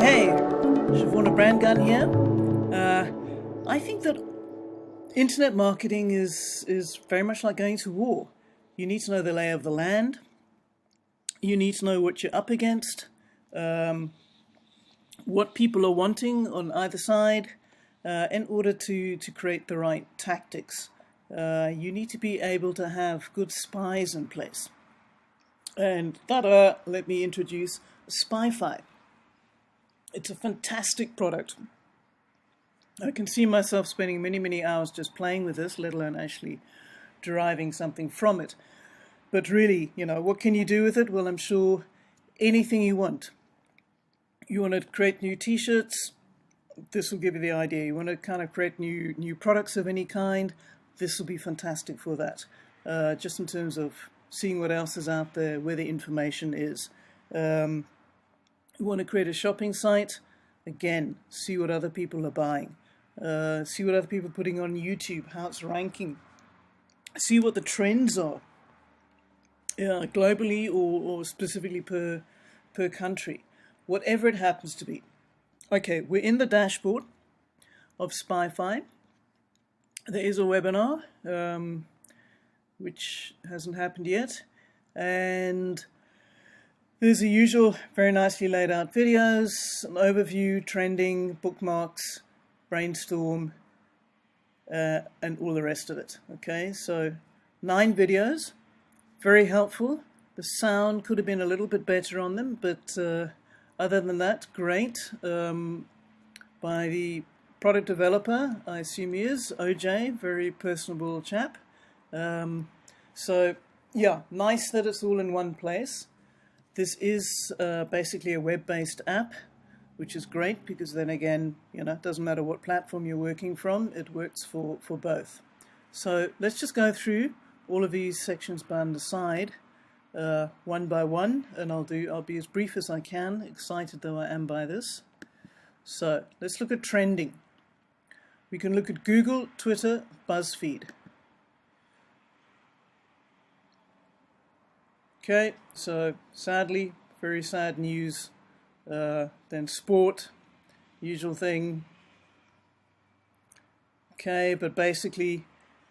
Hey, Siobhan BrandGunn here. I think that internet marketing is very much like going to war. You need to know the lay of the land. You need to know what you're up against, what people are wanting on either side, in order to create the right tactics. You need to be able to have good spies in place. And let me introduce Spyfy. It's a fantastic product. I can see myself spending many, many hours just playing with this, let alone actually deriving something from it. But really, what can you do with it? Well, I'm sure anything you want. You want to create new t-shirts? This will give you the idea. You want to kind of create new products of any kind? This will be fantastic for that. Just in terms of seeing what else is out there, where the information is. You want to create a shopping site? Again, see what other people are buying. See what other people are putting on YouTube, how it's ranking. See what the trends are, globally or specifically per country. Whatever it happens to be. Okay, we're in the dashboard of Spyfy. There is a webinar, which hasn't happened yet. And there's the usual very nicely laid out videos, an overview, trending, bookmarks, brainstorm, and all the rest of it. Okay, so 9 videos, very helpful. The sound could have been a little bit better on them, but other than that, great. By the product developer, I assume he is, OJ, very personable chap. So yeah, nice that it's all in one place. This is basically a web-based app, which is great because then again, it doesn't matter what platform you're working from, it works for both. So let's just go through all of these sections by the side, one by one, and I'll be as brief as I can, excited though I am by this. So let's look at trending. We can look at Google, Twitter, BuzzFeed. Okay, so sadly, very sad news. Then sport, usual thing. Okay, but basically, you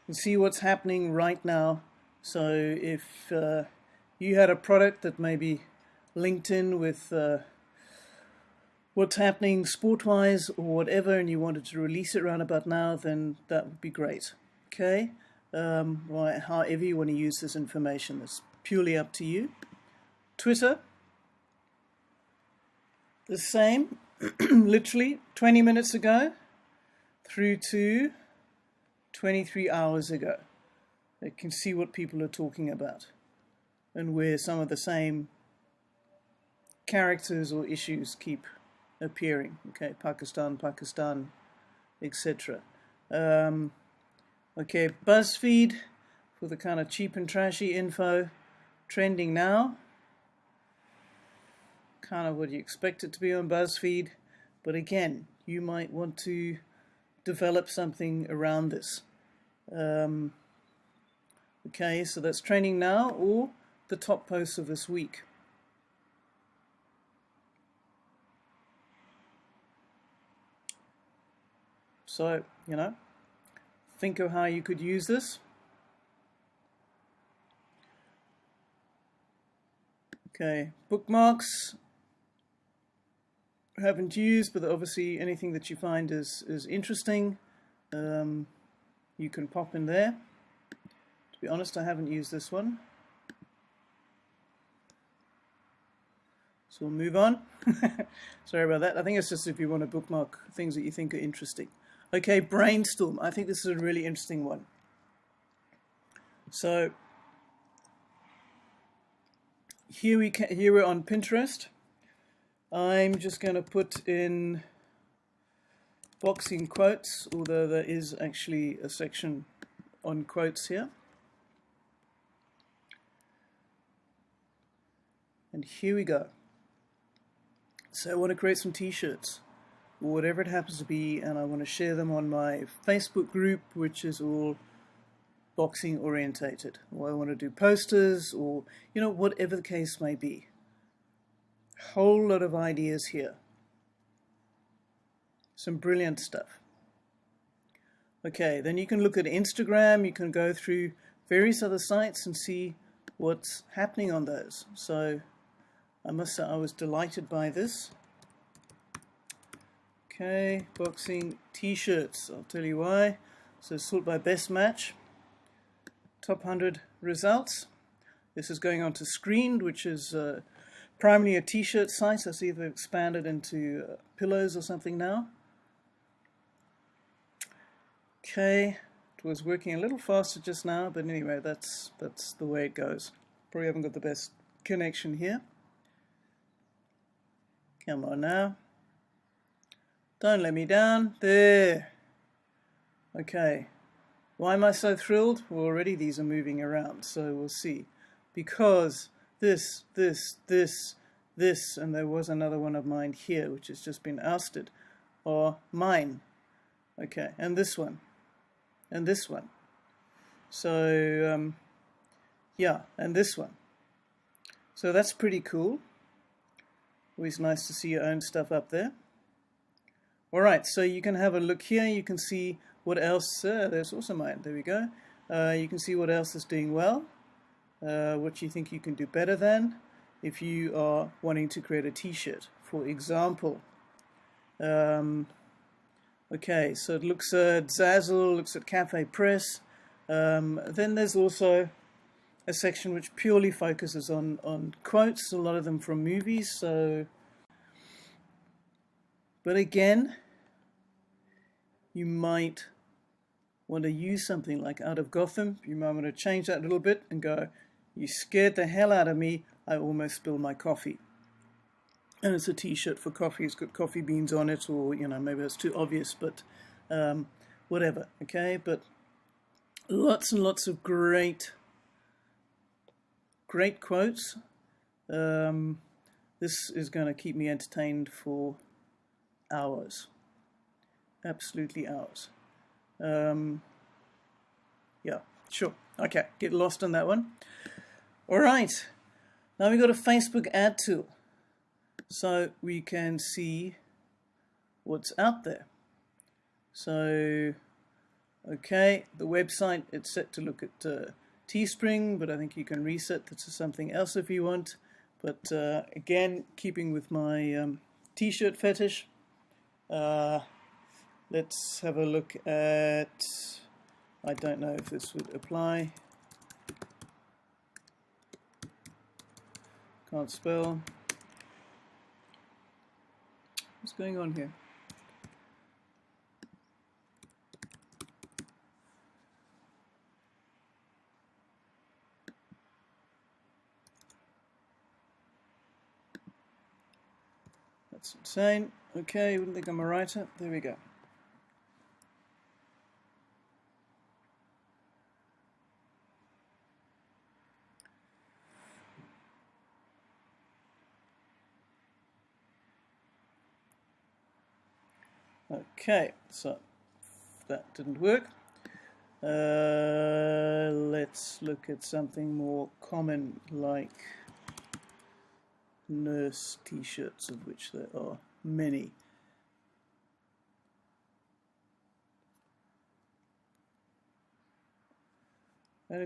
can see what's happening right now. So if you had a product that maybe linked in with what's happening sport-wise or whatever, and you wanted to release it around about now, then that would be great. Okay, however you want to use this information, it's purely up to you. Twitter, the same, literally 20 minutes ago through to 23 hours ago. You can see what people are talking about and where some of the same characters or issues keep appearing. Okay, Pakistan, etc. Okay, BuzzFeed for the kind of cheap and trashy info. Trending now. Kind of what you expect it to be on BuzzFeed, but again, you might want to develop something around this. Okay, so that's trending now or the top posts of this week. So, think of how you could use this. Okay, bookmarks. Haven't used, but obviously anything that you find is interesting, you can pop in there. To be honest, I haven't used this one, so we'll move on. Sorry about that. I think it's just if you want to bookmark things that you think are interesting. Okay, brainstorm. I think this is a really interesting one. So here we're on Pinterest. I'm just going to put in boxing quotes, although there is actually a section on quotes here. And here we go. So I want to create some t-shirts, or whatever it happens to be, and I want to share them on my Facebook group, which is all boxing orientated, or I want to do posters, or whatever the case may be. Whole lot of ideas here. Some brilliant stuff. Okay, then you can look at Instagram, you can go through various other sites and see what's happening on those. So I must say I was delighted by this. Okay, boxing t-shirts, I'll tell you why. So sort by best match, top 100 results. This is going on to Screened, which is primarily a t-shirt site. I see they've expanded into pillows or something now. Okay, it was working a little faster just now, but anyway, that's the way it goes. Probably haven't got the best connection here. Come on now. Don't let me down. There. Okay. Why am I so thrilled? Well, already these are moving around, so we'll see. Because this, and there was another one of mine here, which has just been ousted, are mine. Okay, and this one. And this one. So, yeah, and this one. So that's pretty cool. Always nice to see your own stuff up there. Alright, so you can have a look here. You can see what else. There's also mine. There we go. You can see what else is doing well. What you think you can do better than if you are wanting to create a t-shirt, for example. Okay, so it looks at Zazzle, looks at Cafe Press. Then there's also a section which purely focuses on quotes, a lot of them from movies. So, but again, you might want to use something like Out of Gotham. You might want to change that a little bit and go, you scared the hell out of me, I almost spilled my coffee. And it's a t-shirt for coffee, it's got coffee beans on it, or, maybe it's too obvious, but whatever, okay? But lots and lots of great quotes. This is going to keep me entertained for hours. Absolutely hours. Yeah, sure. Okay, get lost on that one. All right, now we've got a Facebook ad tool. So we can see what's out there. So, okay, the website, it's set to look at Teespring, but I think you can reset that to something else if you want. But again, keeping with my t-shirt fetish, let's have a look at, I don't know if this would apply. Can't spell. What's going on here? That's insane. Okay, wouldn't think I'm a writer. There we go. Okay, so that didn't work. Let's look at something more common like nurse t-shirts, of which there are many.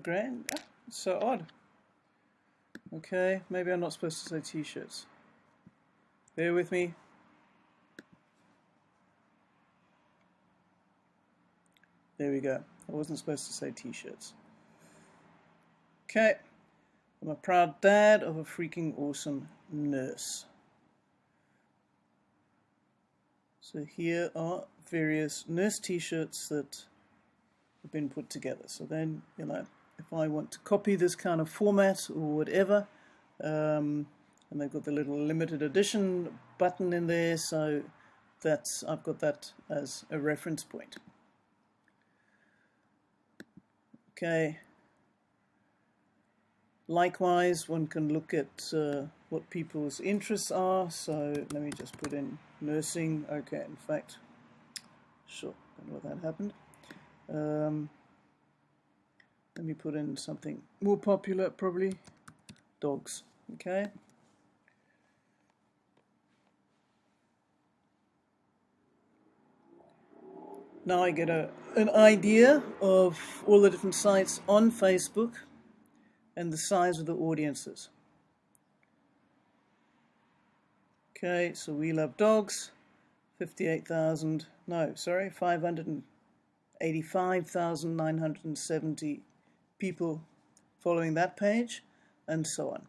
Grand, it's so odd. Okay, maybe I'm not supposed to say t-shirts. Bear with me. There we go. I wasn't supposed to say t-shirts. Okay. I'm a proud dad of a freaking awesome nurse. So here are various nurse t-shirts that have been put together. So then, if I want to copy this kind of format or whatever, and they've got the little limited edition button in there, so I've got that as a reference point. Okay. Likewise, one can look at what people's interests are. So let me just put in nursing. Okay, in fact, sure, don't know what that happened. Let me put in something more popular, probably dogs. Okay. Now I get an idea of all the different sites on Facebook and the size of the audiences. Okay, so we love dogs, 58,000, no, sorry, 585,970 people following that page, and so on.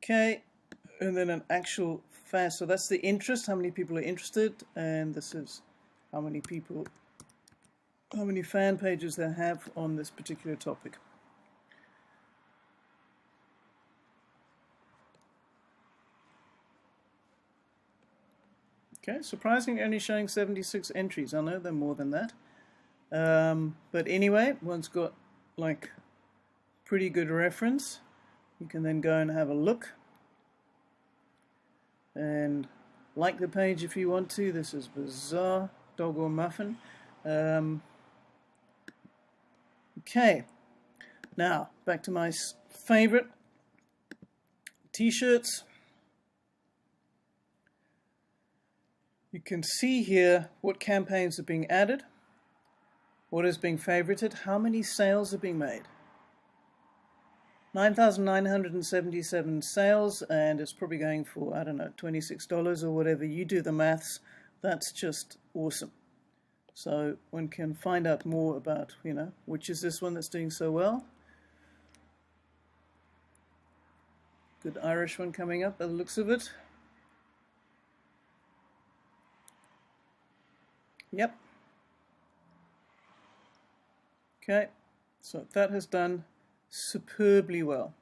Okay, and then an actual fast, so that's the interest, how many people are interested, and this is how many people, how many fan pages they have on this particular topic. Okay, surprisingly only showing 76 entries. I know they're more than that. But anyway, one's got like pretty good reference. You can then go and have a look and like the page if you want to. This is Bizarre Dog or Muffin. Okay, now back to my favorite t-shirts. You can see here what campaigns are being added, what is being favorited, how many sales are being made. 9,977 sales, and it's probably going for, I don't know, $26 or whatever. You do the maths. That's just awesome. So one can find out more about, which is this one that's doing so well. Good Irish one coming up by the looks of it. Yep. Okay, so that has done superbly well.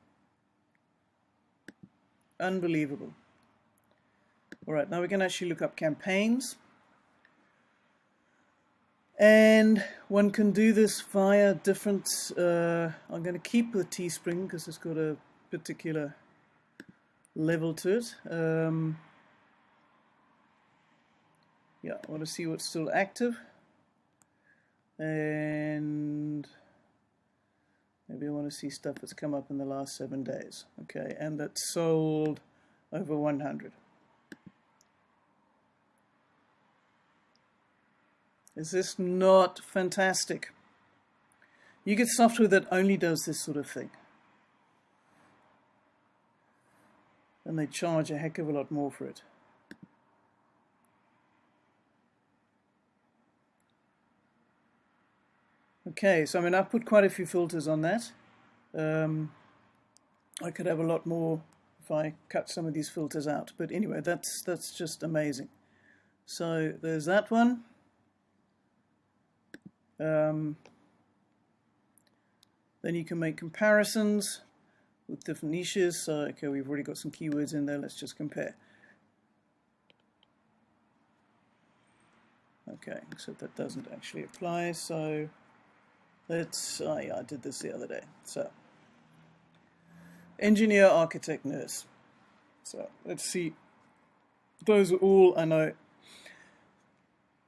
Unbelievable. All right, now we can actually look up campaigns. And one can do this via different, I'm going to keep the Teespring because it's got a particular level to it. Yeah, I want to see what's still active. And maybe I want to see stuff that's come up in the last 7 days. Okay, and that's sold over 100. Is this not fantastic? You get software that only does this sort of thing. And they charge a heck of a lot more for it. Okay, so I put quite a few filters on that. I could have a lot more if I cut some of these filters out. But anyway, that's just amazing. So there's that one. Then you can make comparisons with different niches. So, okay, we've already got some keywords in there. Let's just compare. Okay, except that doesn't actually apply. So let's, oh yeah, I did this the other day. So, engineer, architect, nurse. So let's see. Those are all, I know,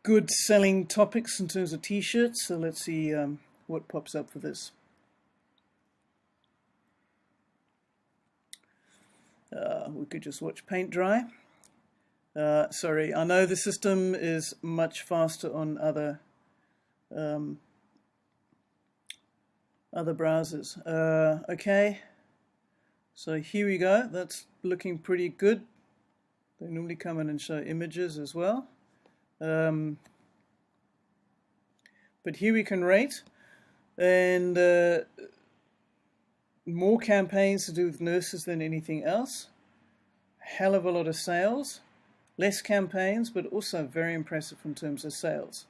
good selling topics in terms of t-shirts. So let's see what pops up for this. We could just watch paint dry. Sorry, I know the system is much faster on other browsers. Okay, so here we go. That's looking pretty good. They normally come in and show images as well. But here we can rate, and more campaigns to do with nurses than anything else. Hell of a lot of sales. Less campaigns, but also very impressive in terms of sales.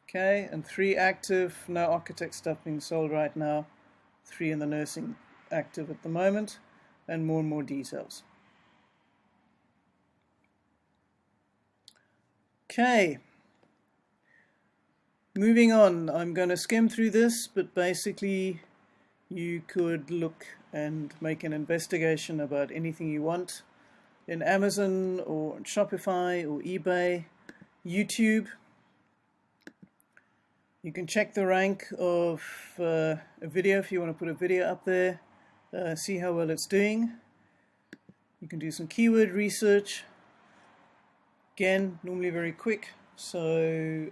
Okay, and 3 active, no architect stuff being sold right now. 3 in the nursing active at the moment, and more details. Okay, moving on. I'm going to skim through this, but basically you could look and make an investigation about anything you want in Amazon or Shopify or eBay, YouTube. You can check the rank of a video if you want to put a video up there, see how well it's doing. You can do some keyword research. Again, normally very quick, so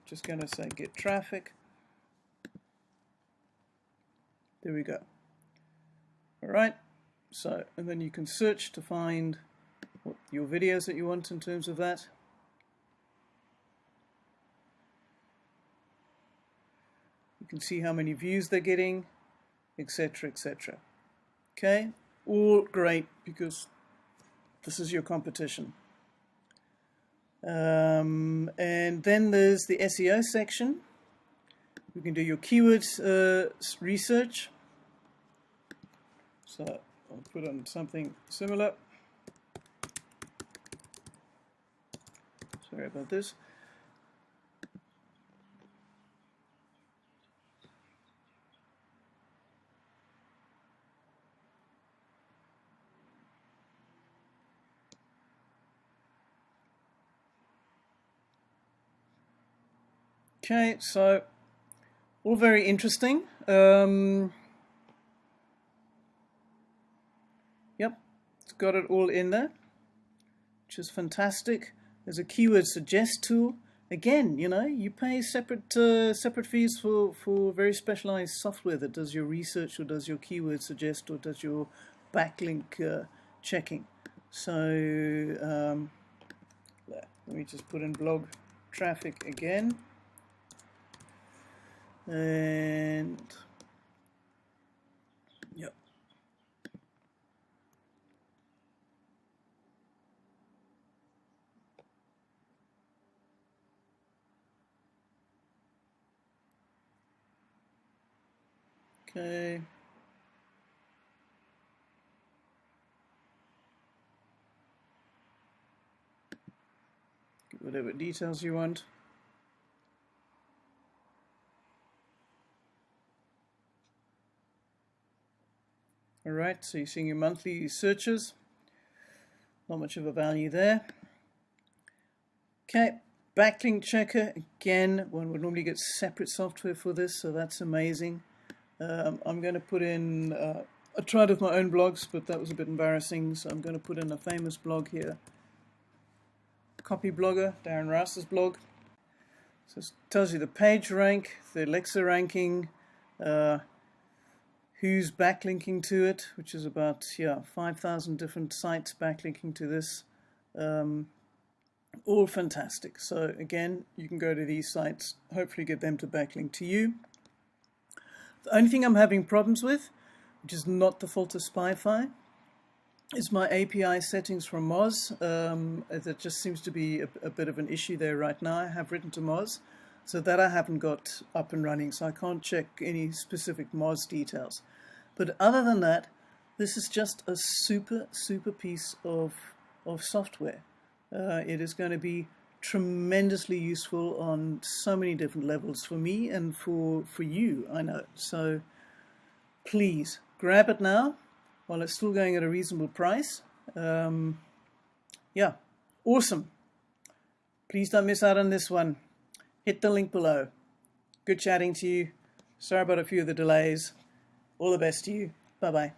just going to say get traffic. There we go. Alright, so, and then you can search to find your videos that you want in terms of that. You can see how many views they're getting, etc., etc. Okay, all great because this is your competition. And then there's the SEO section. You can do your keywords research. So I'll put on something similar. Sorry about this. Okay, so all very interesting. Yep, it's got it all in there, which is fantastic. There's a keyword suggest tool. Again, you know, you pay separate fees for very specialized software that does your research or does your keyword suggest or does your backlink checking. So let me just put in blog traffic again. And yep. Okay. Get whatever details you want. Alright, so you're seeing your monthly searches. Not much of a value there. Okay, backlink checker. Again, one would normally get separate software for this, so that's amazing. I'm going to put in, I tried with my own blogs, but that was a bit embarrassing, so I'm going to put in a famous blog here. Copy blogger, Darren Rouse's blog. So it tells you the page rank, the Alexa ranking, who's backlinking to it, which is about 5,000 different sites backlinking to this. All fantastic. So again, you can go to these sites, hopefully get them to backlink to you. The only thing I'm having problems with, which is not the fault of Spyfy, is my API settings from Moz. That just seems to be a bit of an issue there right now. I have written to Moz, so that I haven't got up and running, so I can't check any specific Moz details. But other than that, this is just a super piece of software. It is going to be tremendously useful on so many different levels for me and for you, I know. So please grab it now while it's still going at a reasonable price. Yeah, awesome. Please don't miss out on this one. Hit the link below. Good chatting to you. Sorry about a few of the delays. All the best to you. Bye-bye.